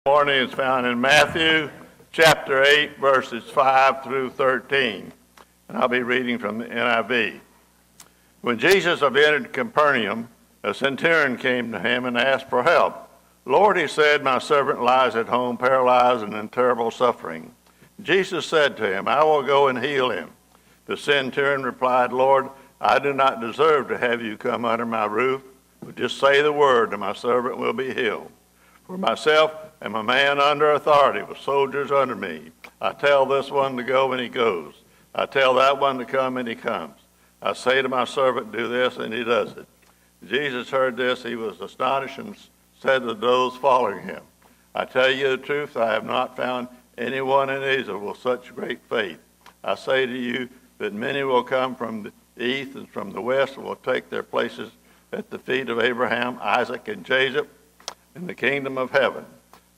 Morning is found in Matthew chapter 8, verses 5 through 13. And I'll be reading from the NIV. When Jesus had entered Capernaum, a centurion came to him and asked for help. Lord, he said, my servant lies at home, paralyzed and in terrible suffering. Jesus said to him, I will go and heal him. The centurion replied, Lord, I do not deserve to have you come under my roof, but just say the word, and my servant will be healed. For myself, am a man under authority with soldiers under me. I tell this one to go and he goes. I tell that one to come and he comes. I say to my servant, do this, and he does it. Jesus heard this. He was astonished and said to those following him, I tell you the truth, I have not found anyone in Israel with such great faith. I say to you that many will come from the east and from the west and will take their places at the feet of Abraham, Isaac, and Jacob in the kingdom of heaven.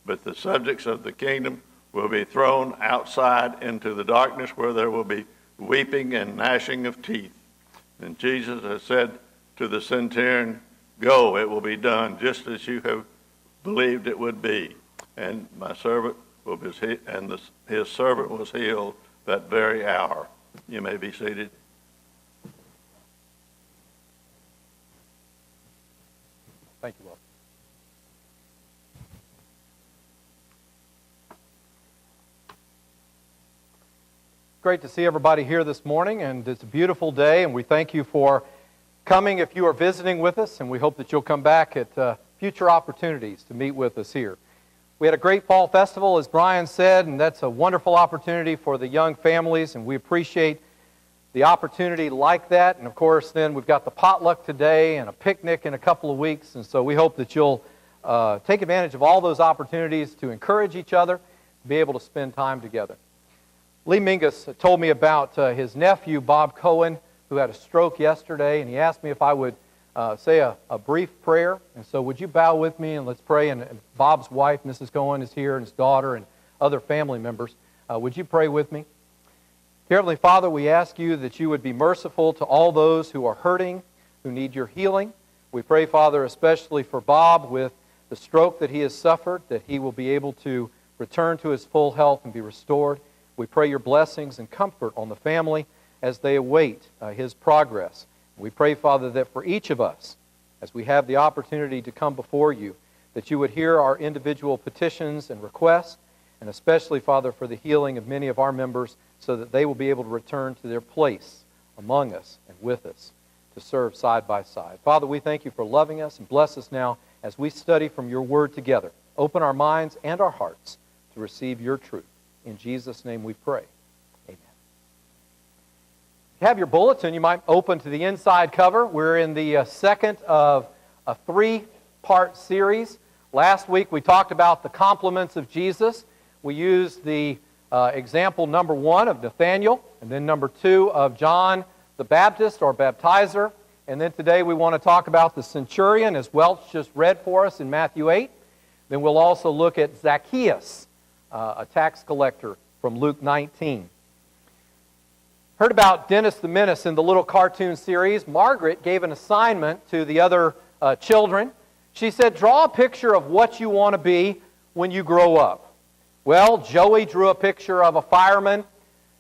But the subjects of the kingdom will be thrown outside into the darkness where there will be weeping and gnashing of teeth. And Jesus has said to the centurion, go, it will be done just as you have believed it would be. And my servant will be, his servant was healed that very hour. You may be seated. Thank you, Will. Great to see everybody here this morning, and it's a beautiful day, and we thank you for coming if you are visiting with us, and we hope that you'll come back at future opportunities to meet with us here. We had a great fall festival, as Brian said, and that's a wonderful opportunity for the young families, and we appreciate the opportunity like that. And of course, then we've got the potluck today and a picnic in a couple of weeks, and so we hope that you'll take advantage of all those opportunities to encourage each other, be able to spend time together. Lee Mingus told me about his nephew, Bob Cohen, who had a stroke yesterday, and he asked me if I would say a brief prayer. And so would you bow with me and let's pray. And Bob's wife, Mrs. Cohen, is here, and his daughter and other family members. Would you pray with me? Dear Heavenly Father, we ask you that you would be merciful to all those who are hurting, who need your healing. We pray, Father, especially for Bob with the stroke that he has suffered, that he will be able to return to his full health and be restored. We pray your blessings and comfort on the family as they await his progress. We pray, Father, that for each of us, as we have the opportunity to come before you, that you would hear our individual petitions and requests, and especially, Father, for the healing of many of our members so that they will be able to return to their place among us and with us to serve side by side. Father, we thank you for loving us, and bless us now as we study from your word together. Open our minds and our hearts to receive your truth. In Jesus' name we pray. Amen. If you have your bulletin, you might open to the inside cover. We're in the second of a three-part series. Last week we talked about the compliments of Jesus. We used the example number 1 of Nathanael, and then number 2 of John the Baptist or baptizer. And then today we want to talk about the centurion, as Welch just read for us in Matthew 8. Then we'll also look at Zacchaeus, a tax collector from Luke 19. Heard about Dennis the Menace in the little cartoon series. Margaret gave an assignment to the other children. She said, draw a picture of what you want to be when you grow up. Well, Joey drew a picture of a fireman,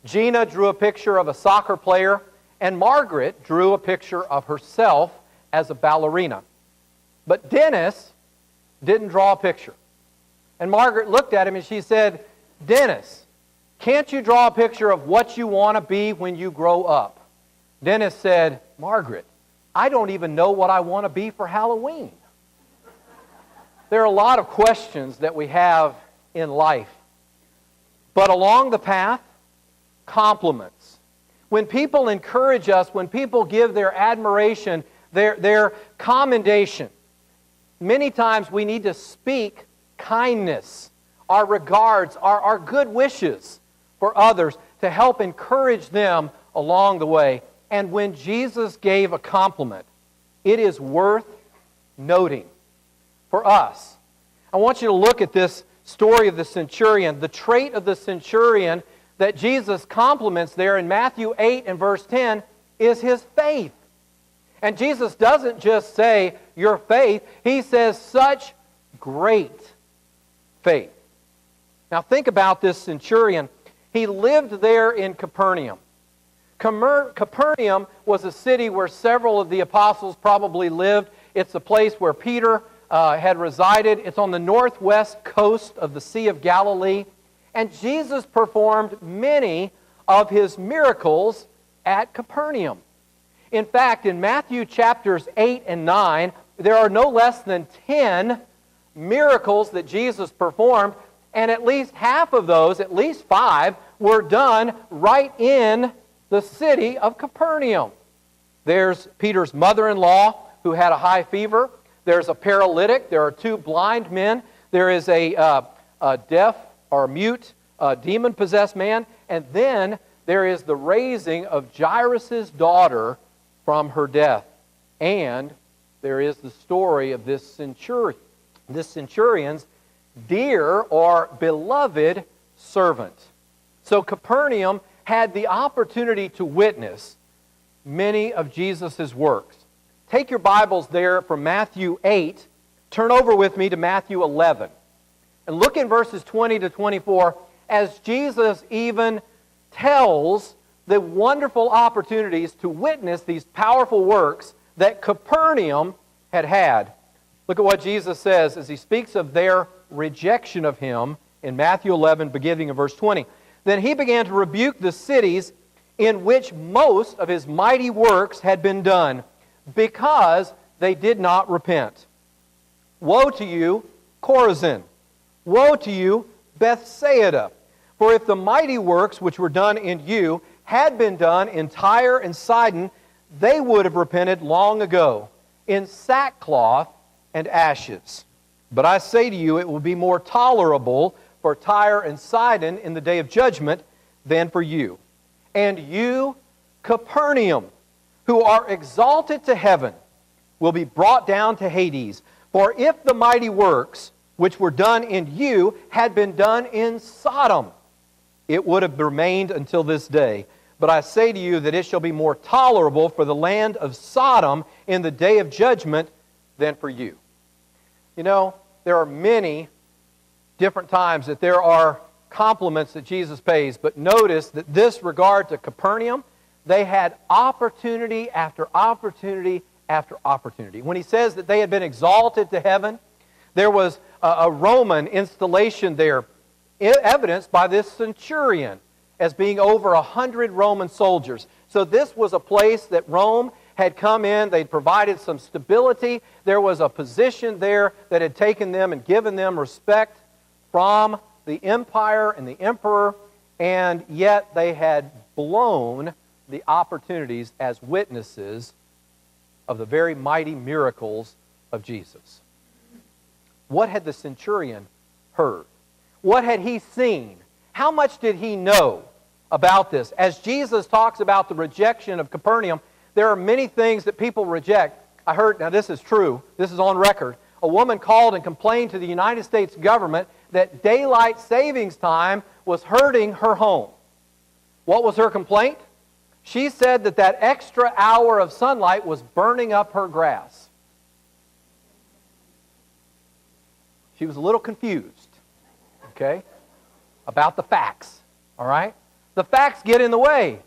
Gina drew a picture of a soccer player, and Margaret drew a picture of herself as a ballerina. But Dennis didn't draw a picture. And Margaret looked at him and she said, Dennis, can't you draw a picture of what you want to be when you grow up? Dennis said, Margaret, I don't even know what I want to be for Halloween. There are a lot of questions that we have in life. But along the path, compliments. When people encourage us, when people give their admiration, their commendation, many times we need to speak kindness, our regards, our good wishes for others to help encourage them along the way. And when Jesus gave a compliment, it is worth noting for us. I want you to look at this story of the centurion. The trait of the centurion that Jesus compliments there in Matthew 8 and verse 10 is his faith. And Jesus doesn't just say, your faith. He says, such great faith. Now think about this centurion. He lived there in Capernaum. Capernaum was a city where several of the apostles probably lived. It's a place where Peter had resided. It's on the northwest coast of the Sea of Galilee. And Jesus performed many of his miracles at Capernaum. In fact, in Matthew chapters 8 and 9, there are no less than 10 miracles that Jesus performed, and at least half of those, at least 5, were done right in the city of Capernaum. There's Peter's mother-in-law who had a high fever. There's a paralytic. There are 2 blind men. There is a deaf or mute demon-possessed man. And then there is the raising of Jairus' daughter from her death. And there is the story of this centurion's dear or beloved servant. So Capernaum had the opportunity to witness many of Jesus' works. Take your Bibles there from Matthew 8. Turn over with me to Matthew 11. And look in verses 20 to 24 as Jesus even tells the wonderful opportunities to witness these powerful works that Capernaum had had. Look at what Jesus says as he speaks of their rejection of him in Matthew 11, beginning in verse 20. Then he began to rebuke the cities in which most of his mighty works had been done, because they did not repent. Woe to you, Chorazin! Woe to you, Bethsaida! For if the mighty works which were done in you had been done in Tyre and Sidon, they would have repented long ago, in sackcloth and ashes. But I say to you, it will be more tolerable for Tyre and Sidon in the day of judgment than for you. And you, Capernaum, who are exalted to heaven, will be brought down to Hades. For if the mighty works which were done in you had been done in Sodom, it would have remained until this day. But I say to you that it shall be more tolerable for the land of Sodom in the day of judgment than for you. You know, there are many different times that there are compliments that Jesus pays, but notice that this regard to Capernaum, they had opportunity after opportunity after opportunity. When he says that they had been exalted to heaven, there was a Roman installation there, evidenced by this centurion as being over 100 Roman soldiers. So this was a place that Rome had come in. They'd provided some stability. There was a position there that had taken them and given them respect from the empire and the emperor, and yet they had blown the opportunities as witnesses of the very mighty miracles of Jesus. What had the centurion heard? What had he seen? How much did he know about this? As Jesus talks about the rejection of Capernaum, there are many things that people reject. I heard, now this is true, this is on record, a woman called and complained to the United States government that daylight savings time was hurting her home. What was her complaint? She said that that extra hour of sunlight was burning up her grass. She was a little confused, okay, about the facts, all right? The facts get in the way.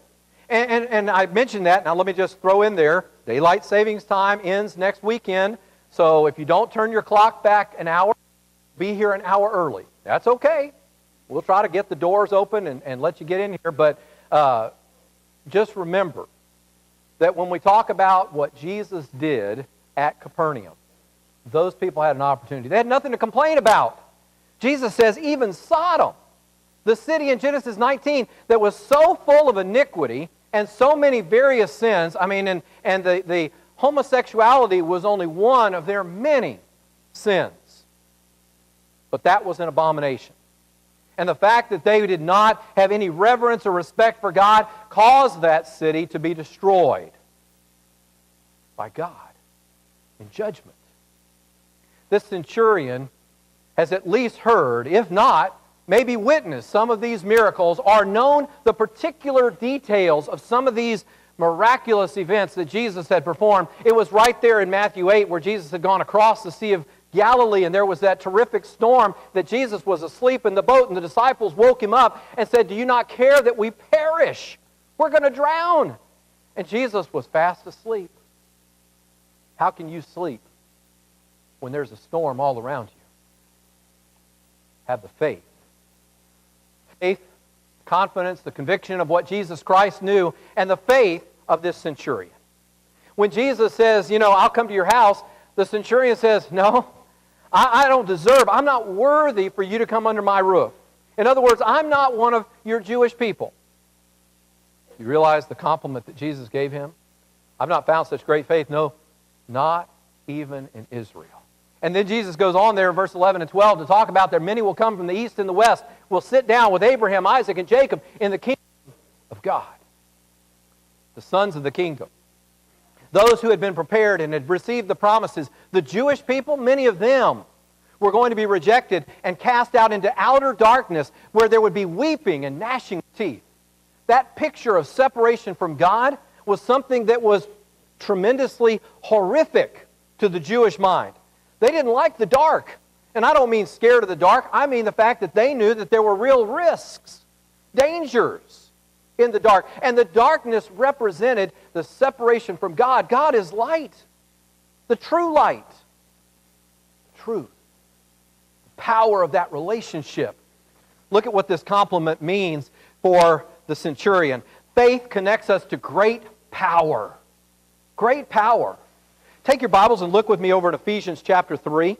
And I mentioned that. Now let me just throw in there, daylight savings time ends next weekend, so if you don't turn your clock back an hour, be here an hour early. That's okay. We'll try to get the doors open and let you get in here, but just remember that when we talk about what Jesus did at Capernaum, those people had an opportunity. They had nothing to complain about. Jesus says even Sodom, the city in Genesis 19 that was so full of iniquity and so many various sins, and the homosexuality was only one of their many sins. But that was an abomination. And the fact that they did not have any reverence or respect for God caused that city to be destroyed by God in judgment. This centurion has at least heard, if not, maybe witnessed some of these miracles, or known the particular details of some of these miraculous events that Jesus had performed. It was right there in Matthew 8 where Jesus had gone across the Sea of Galilee, and there was that terrific storm that Jesus was asleep in the boat, and the disciples woke him up and said, "Do you not care that we perish? We're going to drown." And Jesus was fast asleep. How can you sleep when there's a storm all around you? Have the faith. Faith, confidence, the conviction of what Jesus Christ knew, and the faith of this centurion. When Jesus says, "I'll come to your house," the centurion says, "No, I don't deserve, I'm not worthy for you to come under my roof." In other words, I'm not one of your Jewish people. You realize the compliment that Jesus gave him? "I've not found such great faith, no, not even in Israel." And then Jesus goes on there in verse 11 and 12 to talk about there many will come from the east and the west, will sit down with Abraham, Isaac, and Jacob in the kingdom of God. The sons of the kingdom. Those who had been prepared and had received the promises. The Jewish people, many of them were going to be rejected and cast out into outer darkness where there would be weeping and gnashing of teeth. That picture of separation from God was something that was tremendously horrific to the Jewish mind. They didn't like the dark. And I don't mean scared of the dark. I mean the fact that they knew that there were real risks, dangers in the dark. And the darkness represented the separation from God. God is light, the true light, truth, the power of that relationship. Look at what this compliment means for the centurion. Faith connects us to great power. Great power. Take your Bibles and look with me over at Ephesians chapter 3.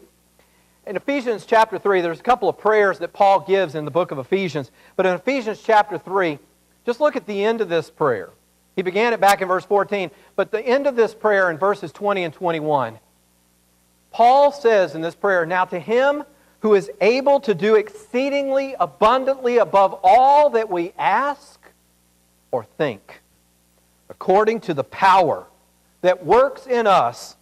In Ephesians chapter 3, there's a couple of prayers that Paul gives in the book of Ephesians. But in Ephesians chapter 3, just look at the end of this prayer. He began it back in verse 14, but the end of this prayer in verses 20 and 21, Paul says in this prayer, "Now to him who is able to do exceedingly abundantly above all that we ask or think, according to the power that works in us,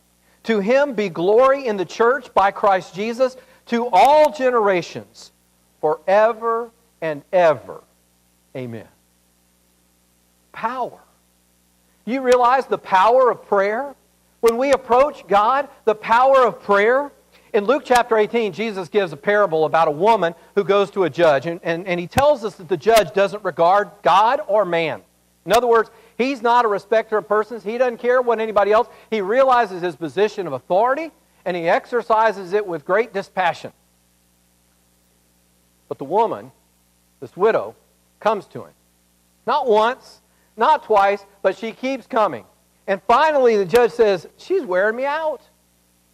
to him be glory in the church by Christ Jesus to all generations, forever and ever. Amen." Power. You realize the power of prayer? When we approach God, the power of prayer. In Luke chapter 18, Jesus gives a parable about a woman who goes to a judge. And he tells us that the judge doesn't regard God or man. In other words, he's not a respecter of persons. He doesn't care what anybody else. He realizes his position of authority, and he exercises it with great dispassion. But the woman, this widow, comes to him. Not once, not twice, but she keeps coming. And finally the judge says, "She's wearing me out.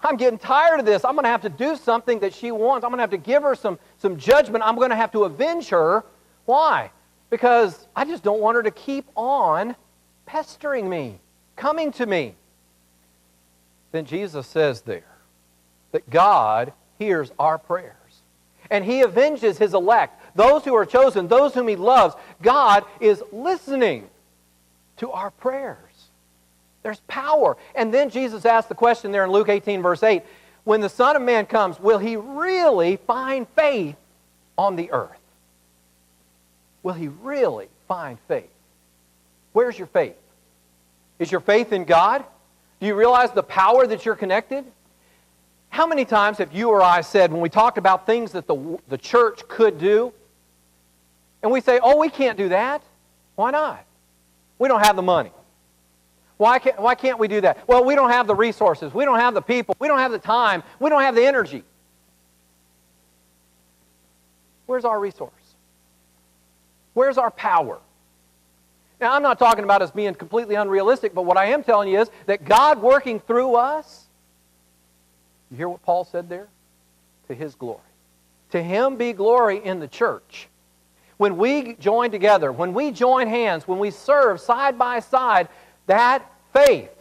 I'm getting tired of this. I'm going to have to do something that she wants. I'm going to have to give her some judgment. I'm going to have to avenge her." Why? Because I just don't want her to keep on pestering me, coming to me. Then Jesus says there that God hears our prayers. And He avenges His elect, those who are chosen, those whom He loves. God is listening to our prayers. There's power. And then Jesus asked the question there in Luke 18, verse 8, when the Son of Man comes, will He really find faith on the earth? Will He really find faith? Where's your faith? Is your faith in God? Do you realize the power that you're connected? How many times have you or I said, when we talked about things that the church could do, and we say, "Oh, we can't do that." Why not? We don't have the money. Why can't we do that? Well, we don't have the resources. We don't have the people. We don't have the time. We don't have the energy. Where's our resource? Where's our power? Now, I'm not talking about us being completely unrealistic, but what I am telling you is that God working through us, you hear what Paul said there? To His glory. To Him be glory in the church. When we join together, when we join hands, when we serve side by side, that faith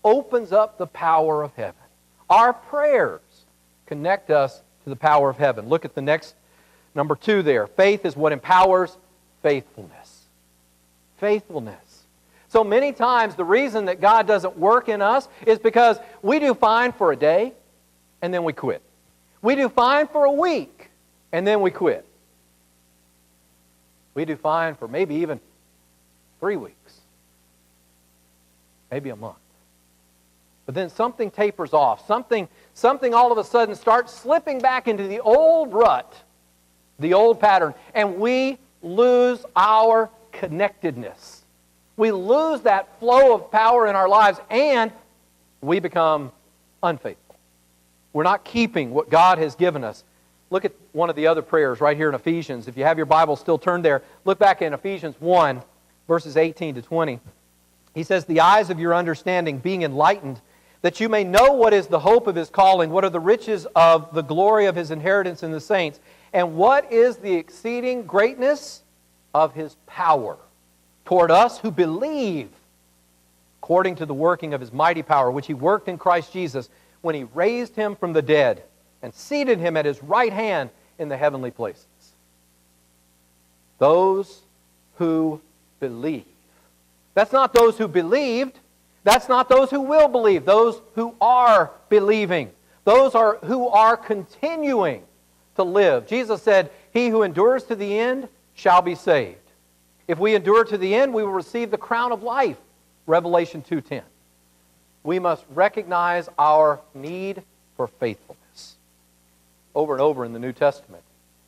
opens up the power of heaven. Our prayers connect us to the power of heaven. Look at the next, number 2 there. Faith is what empowers faithfulness. Faithfulness. So many times the reason that God doesn't work in us is because we do fine for a day and then we quit. We do fine for a week and then we quit. We do fine for maybe even 3 weeks. Maybe a month. But then something tapers off. Something all of a sudden starts slipping back into the old rut, the old pattern, and we lose our connectedness. We lose that flow of power in our lives, and we become unfaithful. We're not keeping what God has given us. Look at one of the other prayers right here in Ephesians. If you have your Bible still turned there, look back in Ephesians 1, verses 18 to 20. He says, "The eyes of your understanding being enlightened, that you may know what is the hope of His calling, what are the riches of the glory of His inheritance in the saints, and what is the exceeding greatness of His power toward us who believe, according to the working of His mighty power, which He worked in Christ Jesus when He raised Him from the dead and seated Him at His right hand in the heavenly places." Those who believe. That's not those who believed. That's not those who will believe. Those who are believing. Those who are continuing to live. Jesus said, "He who endures to the end shall be saved." If we endure to the end, we will receive the crown of life. Revelation 2:10. We must recognize our need for faithfulness. Over and over in the New Testament,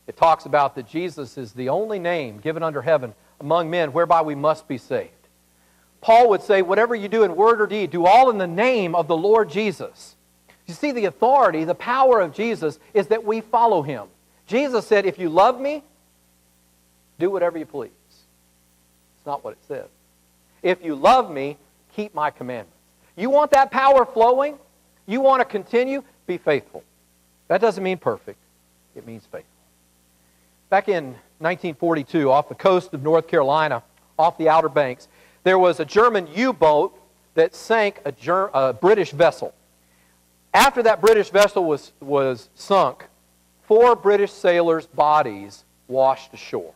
it talks about that Jesus is the only name given under heaven among men whereby we must be saved. Paul would say, whatever you do in word or deed, do all in the name of the Lord Jesus. You see, the authority, the power of Jesus is that we follow Him. Jesus said, if you love me, do whatever you please. It's not what it says. If you love me, keep my commandments. You want that power flowing? You want to continue? Be faithful. That doesn't mean perfect. It means faithful. Back in 1942, off the coast of North Carolina, off the Outer Banks, there was a German U-boat that sank a British vessel. After that British vessel was sunk, 4 British sailors' bodies washed ashore.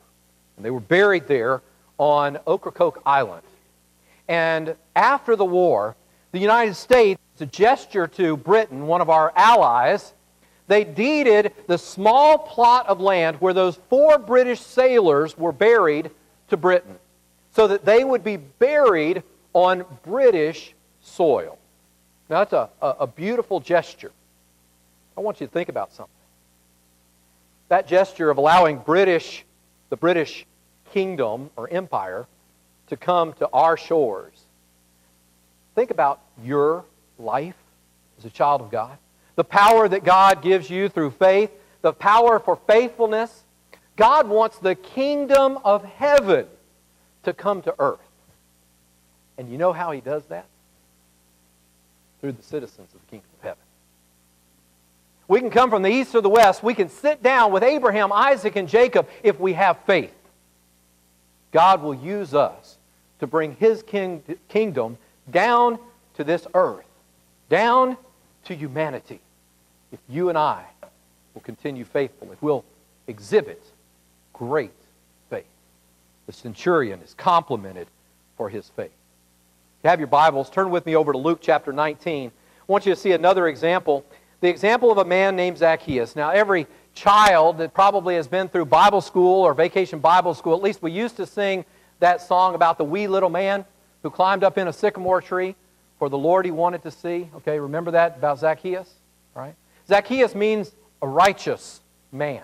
And they were buried there on Ocracoke Island. And after the war, the United States, as a gesture to Britain, one of our allies, they deeded the small plot of land where those 4 British sailors were buried to Britain, so that they would be buried on British soil. Now, that's a beautiful gesture. I want you to think about something. That gesture of allowing the British kingdom or empire to come to our shores. Think about your life as a child of God. The power that God gives you through faith, the power for faithfulness. God wants the kingdom of heaven to come to earth. And you know how He does that? Through the citizens of the kingdom of heaven. We can come from the east or the west. We can sit down with Abraham, Isaac, and Jacob if we have faith. God will use us to bring His kingdom down to this earth, down to humanity, if you and I will continue faithful, if we'll exhibit great faith. The centurion is complimented for his faith. If you have your Bibles, turn with me over to Luke chapter 19. I want you to see another example, the example of a man named Zacchaeus. Now, every child that probably has been through Bible school or vacation Bible school, at least we used to sing that song about the wee little man who climbed up in a sycamore tree for the Lord he wanted to see. Okay, remember that about Zacchaeus? Right? Zacchaeus means a righteous man.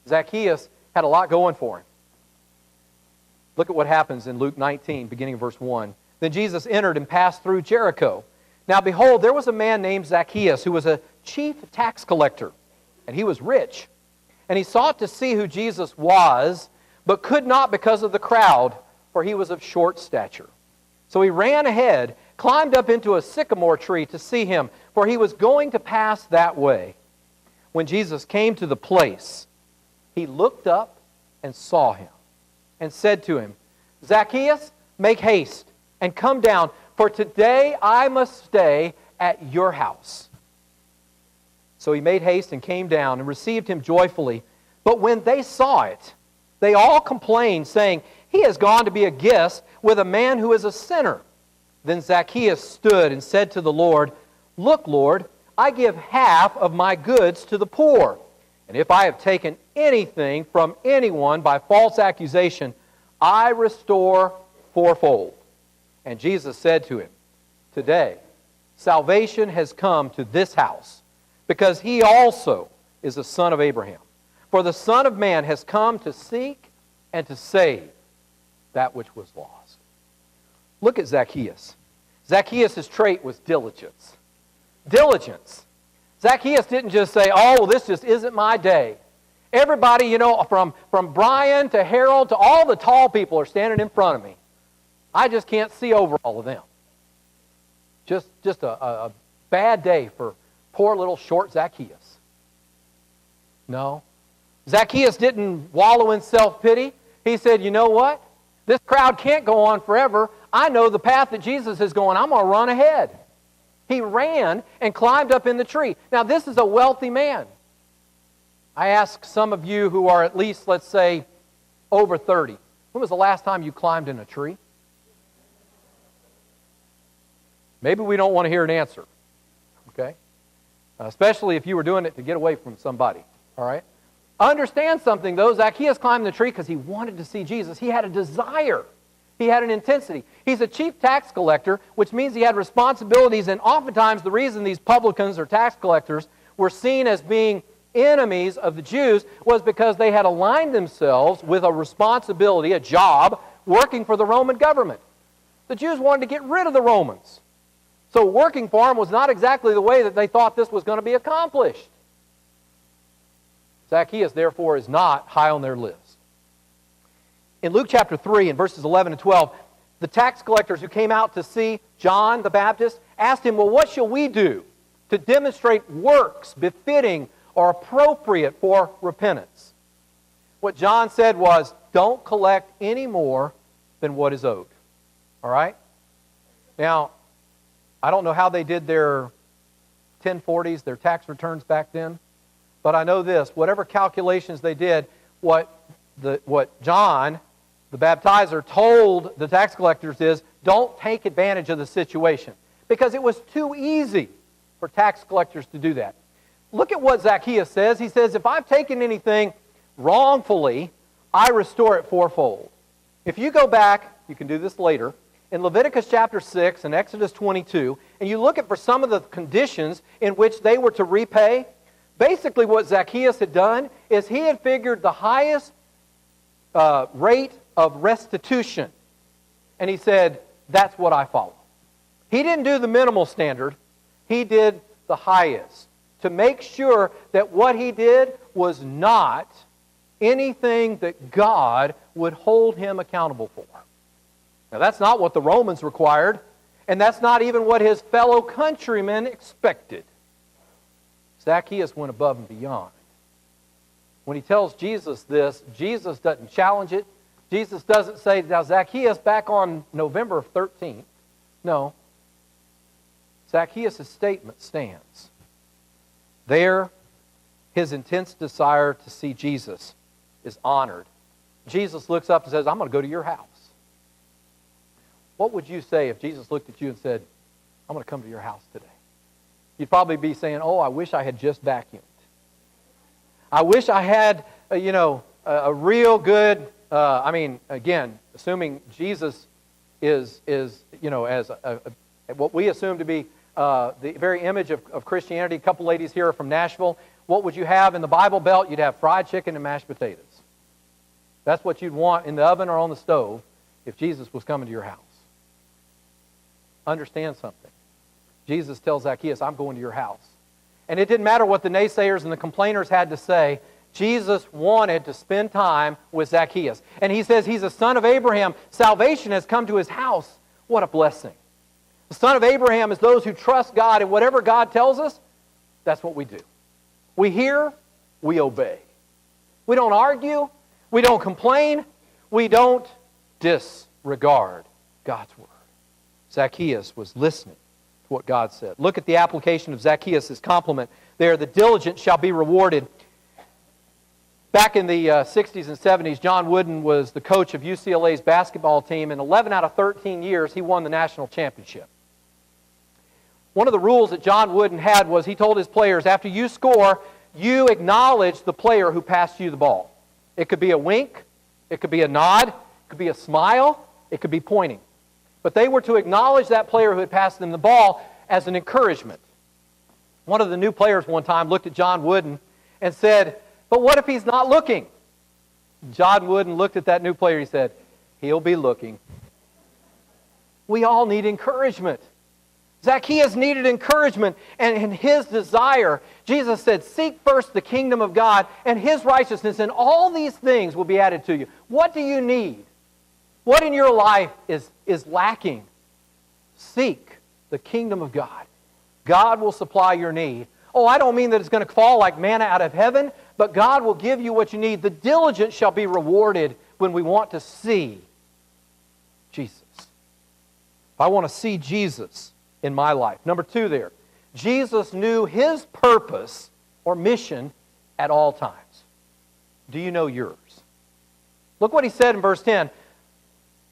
Zacchaeus had a lot going for him. Look at what happens in Luke 19, beginning of verse 1. Then Jesus entered and passed through Jericho. Now behold, there was a man named Zacchaeus who was a chief tax collector, and he was rich. And he sought to see who Jesus was, but could not because of the crowd, for he was of short stature. So he ran ahead, climbed up into a sycamore tree to see him, for he was going to pass that way. When Jesus came to the place, he looked up and saw him, and said to him, Zacchaeus, make haste and come down, for today I must stay at your house. So he made haste and came down and received him joyfully. But when they saw it, they all complained, saying, He has gone to be a guest with a man who is a sinner. Then Zacchaeus stood and said to the Lord, Look, Lord, I give half of my goods to the poor. And if I have taken anything from anyone by false accusation, I restore fourfold. And Jesus said to him, Today salvation has come to this house, because he also is a son of Abraham. For the Son of Man has come to seek and to save that which was lost. Look at Zacchaeus. Zacchaeus' trait was diligence. Diligence. Zacchaeus didn't just say, oh, well, this just isn't my day. Everybody, from Brian to Harold to all the tall people are standing in front of me. I just can't see over all of them. Just a bad day for poor little short Zacchaeus. No. Zacchaeus didn't wallow in self-pity. He said, you know what? This crowd can't go on forever. I know the path that Jesus is going. I'm going to run ahead. He ran and climbed up in the tree. Now, this is a wealthy man. I ask some of you who are at least, let's say, over 30. When was the last time you climbed in a tree? Maybe we don't want to hear an answer. Okay? Especially if you were doing it to get away from somebody. All right? Understand something, though. Zacchaeus climbed the tree because he wanted to see Jesus. He had a desire. He had an intensity. He's a chief tax collector, which means he had responsibilities, and oftentimes the reason these publicans or tax collectors were seen as being enemies of the Jews was because they had aligned themselves with a responsibility, a job, working for the Roman government. The Jews wanted to get rid of the Romans. So working for them was not exactly the way that they thought this was going to be accomplished. Zacchaeus, therefore, is not high on their list. In Luke chapter 3, in verses 11 and 12, the tax collectors who came out to see John the Baptist asked him, well, what shall we do to demonstrate works befitting or appropriate for repentance? What John said was, don't collect any more than what is owed. All right? Now, I don't know how they did their 1040s, their tax returns back then, but I know this, whatever calculations they did, what John, the baptizer, told the tax collectors is, don't take advantage of the situation. Because it was too easy for tax collectors to do that. Look at what Zacchaeus says. He says, if I've taken anything wrongfully, I restore it fourfold. If you go back, you can do this later, in Leviticus chapter 6 and Exodus 22, and you look at for some of the conditions in which they were to repay, basically what Zacchaeus had done is he had figured the highest rate of restitution. And he said, that's what I follow. He didn't do the minimal standard. He did the highest, to make sure that what he did was not anything that God would hold him accountable for. Now, that's not what the Romans required, and that's not even what his fellow countrymen expected. Zacchaeus went above and beyond. When he tells Jesus this, Jesus doesn't challenge it. Jesus doesn't say, now Zacchaeus, back on November 13th. No. Zacchaeus' statement stands. There, his intense desire to see Jesus is honored. Jesus looks up and says, I'm going to go to your house. What would you say if Jesus looked at you and said, I'm going to come to your house today? You'd probably be saying, oh, I wish I had just vacuumed. I wish I had, a real good, again, assuming Jesus is as what we assume to be the very image of Christianity. A couple ladies here are from Nashville. What would you have in the Bible Belt? You'd have fried chicken and mashed potatoes. That's what you'd want in the oven or on the stove if Jesus was coming to your house. Understand something. Jesus tells Zacchaeus, I'm going to your house. And it didn't matter what the naysayers and the complainers had to say. Jesus wanted to spend time with Zacchaeus. And he says he's a son of Abraham. Salvation has come to his house. What a blessing. The son of Abraham is those who trust God, and whatever God tells us, that's what we do. We hear, we obey. We don't argue, we don't complain, we don't disregard God's word. Zacchaeus was listening to what God said. Look at the application of Zacchaeus' compliment there. The diligent shall be rewarded. Back in the 60s and 70s, John Wooden was the coach of UCLA's basketball team. In 11 out of 13 years, he won the national championship. One of the rules that John Wooden had was he told his players, after you score, you acknowledge the player who passed you the ball. It could be a wink, it could be a nod, it could be a smile, it could be pointing. But they were to acknowledge that player who had passed them the ball, as an encouragement. One of the new players one time looked at John Wooden and said, "But what if he's not looking?" John Wooden looked at that new player. He said, "He'll be looking." We all need encouragement. Zacchaeus needed encouragement, and in his desire, Jesus said, "Seek first the kingdom of God and His righteousness, and all these things will be added to you." What do you need? What in your life is lacking? Seek the kingdom of God. God will supply your need. Oh, I don't mean that it's going to fall like manna out of heaven, but God will give you what you need. The diligent shall be rewarded when we want to see Jesus. If I want to see Jesus in my life. Number 2 there, Jesus knew His purpose or mission at all times. Do you know yours? Look what He said in verse 10.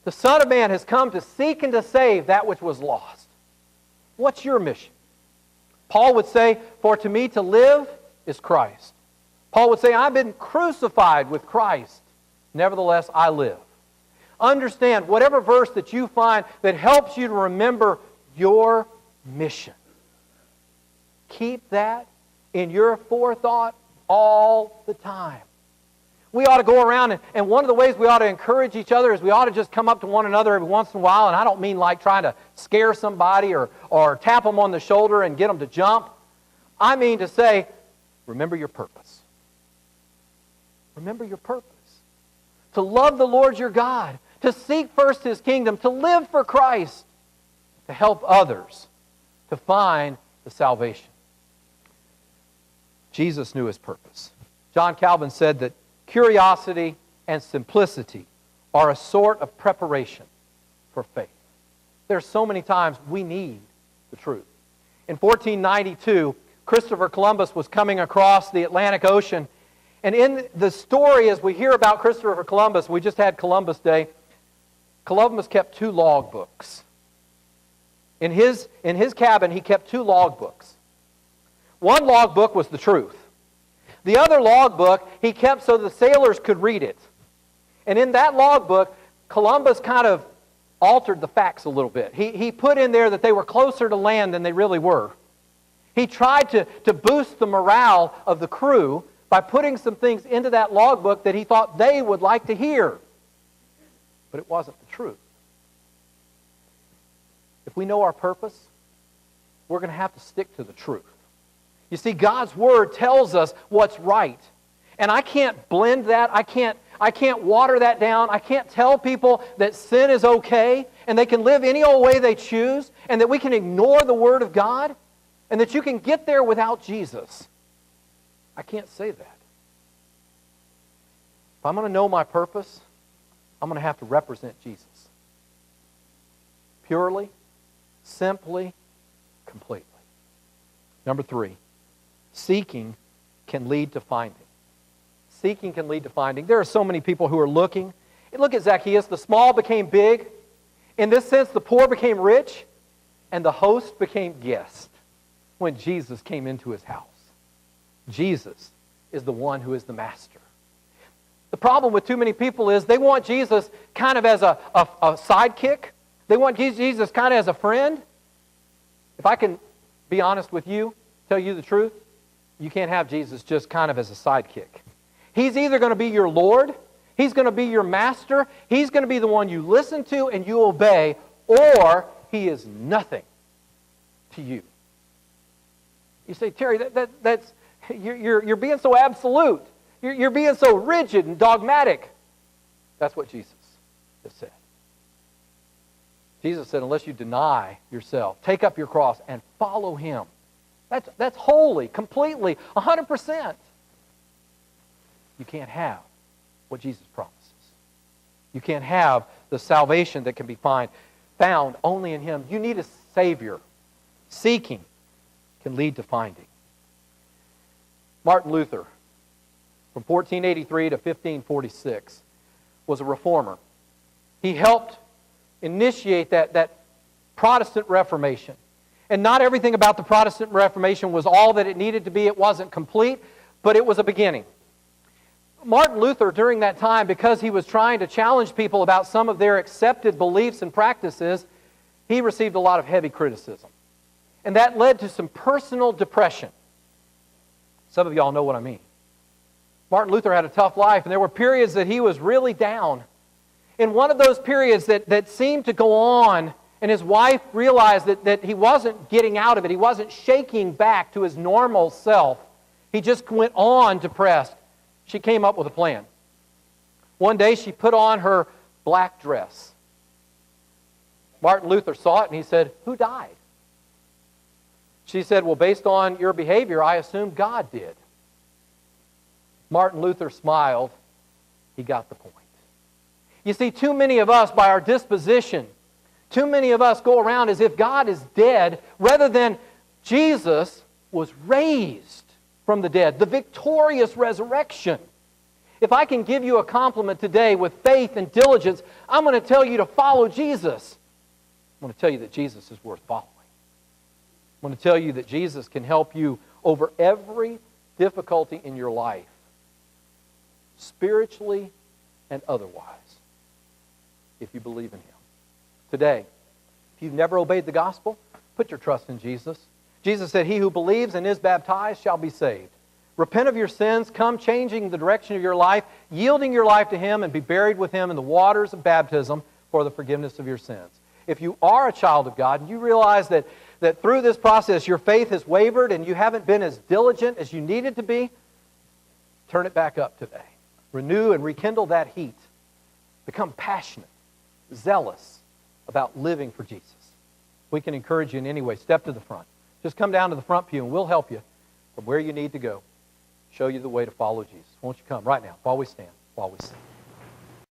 The Son of Man has come to seek and to save that which was lost. What's your mission? Paul would say, "For to me to live is Christ." Paul would say, "I've been crucified with Christ. Nevertheless, I live." Understand, whatever verse that you find that helps you to remember your mission, keep that in your forethought all the time. We ought to go around, and one of the ways we ought to encourage each other is we ought to just come up to one another every once in a while, and I don't mean like trying to scare somebody or tap them on the shoulder and get them to jump. I mean to say, remember your purpose. Remember your purpose. To love the Lord your God, to seek first His kingdom, to live for Christ, to help others to find the salvation. Jesus knew His purpose. John Calvin said that curiosity and simplicity are a sort of preparation for faith. There are so many times we need the truth. In 1492, Christopher Columbus was coming across the Atlantic Ocean, and in the story as we hear about Christopher Columbus, we just had Columbus Day, Columbus kept 2 logbooks. In his cabin, he kept 2 logbooks. One logbook was the truth. The other logbook he kept so the sailors could read it. And in that logbook, Columbus kind of altered the facts a little bit. He put in there that they were closer to land than they really were. He tried to boost the morale of the crew by putting some things into that logbook that he thought they would like to hear. But it wasn't the truth. If we know our purpose, we're going to have to stick to the truth. You see, God's Word tells us what's right. And I can't blend that. I can't water that down. I can't tell people that sin is okay and they can live any old way they choose and that we can ignore the Word of God and that you can get there without Jesus. I can't say that. If I'm going to know my purpose, I'm going to have to represent Jesus. Purely, simply, completely. Number 3, seeking can lead to finding. Seeking can lead to finding. There are so many people who are looking. Look at Zacchaeus. The small became big. In this sense, the poor became rich, and the host became guest when Jesus came into his house. Jesus is the one who is the master. The problem with too many people is they want Jesus kind of as a sidekick. They want Jesus kind of as a friend. If I can be honest with you, tell you the truth, you can't have Jesus just kind of as a sidekick. He's either going to be your Lord, He's going to be your master, He's going to be the one you listen to and you obey, or He is nothing to you. You say, Terry, that's you're being so absolute. You're being so rigid and dogmatic. That's what Jesus has said. Jesus said, unless you deny yourself, take up your cross and follow Him. That's wholly, completely, 100%. You can't have what Jesus promises. You can't have the salvation that can be found only in Him. You need a Savior. Seeking can lead to finding. Martin Luther, from 1483 to 1546, was a reformer. He helped initiate that Protestant Reformation. And not everything about the Protestant Reformation was all that it needed to be. It wasn't complete, but it was a beginning. Martin Luther, during that time, because he was trying to challenge people about some of their accepted beliefs and practices, he received a lot of heavy criticism. And that led to some personal depression. Some of y'all know what I mean. Martin Luther had a tough life, and there were periods that he was really down. In one of those periods that seemed to go on, and his wife realized that he wasn't getting out of it, he wasn't shaking back to his normal self, he just went on depressed. She came up with a plan. One day she put on her black dress. Martin Luther saw it and he said, "Who died?" She said, "Well, based on your behavior, I assume God did." Martin Luther smiled. He got the point. You see, too many of us, by our disposition, too many of us go around as if God is dead rather than Jesus was raised from the dead, the victorious resurrection. If I can give you a compliment today with faith and diligence, I'm going to tell you to follow Jesus. I'm going to tell you that Jesus is worth following. I'm going to tell you that Jesus can help you over every difficulty in your life, spiritually and otherwise, if you believe in Him. Today, if you've never obeyed the gospel, put your trust in Jesus. Jesus said, "He who believes and is baptized shall be saved." Repent of your sins, come changing the direction of your life, yielding your life to Him, and be buried with Him in the waters of baptism for the forgiveness of your sins. If you are a child of God and you realize that through this process your faith has wavered and you haven't been as diligent as you needed to be, turn it back up today. Renew and rekindle that heat. Become passionate, zealous about living for Jesus. We can encourage you in any way. Step to the front. Just come down to the front pew and we'll help you from where you need to go. Show you the way to follow Jesus. Won't you come right now while we stand, while we sing.